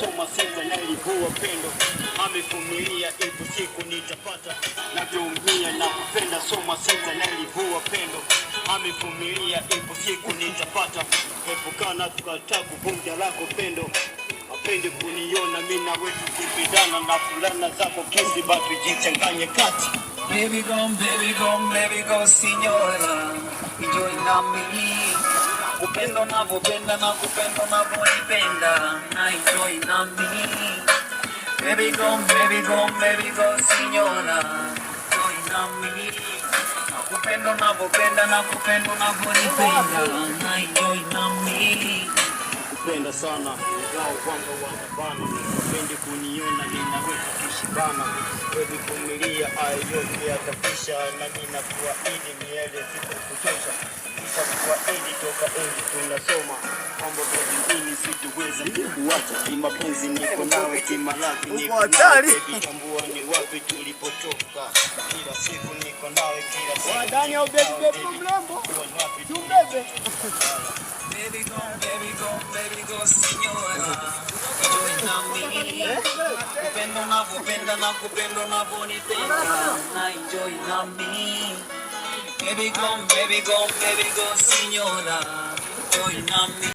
Soma sasa na ilikuwa pendo, amevumilia ipo siku nitapata. Natumia na kupenda, soma sasa na ilikuwa pendo, amevumilia ipo siku nitapata. Epukana kukataa kuvunja lako pendo, apende kuniona mimi na wewe tukipendana, na fulana zako kisi bado jichanganye kati. Baby go, signora, enjoy na mimi. Kupenda na kupenda na kupenda na kunipenda, na enjoy na mimi. Baby go, signora, enjoy na mimi. Kupenda na kupenda na kupenda na kunipenda, na enjoy na mimi. Kupenda sana ngao kwamba wanabana, upende kuniona ninaweza kushibana. Wewe vumilia hayo yote yatapisha, na ninakuahidi miele sitakuchosha. Nitakuahidi toka enzi tunasoma kwamba mimi sitaweza kukuacha. Kimapenzi niko nawe, kimalaki niko nawe, kitambua ni wapi tulipotoka. Kila siku niko nawe, kila siku wadani au baby mlambo tumbebe. Baby go, signora, enjoy na mimi. Kupenda na kupenda na kupenda na kunipenda, na enjoy na mimi. Baby go, signora, enjoy na mimi.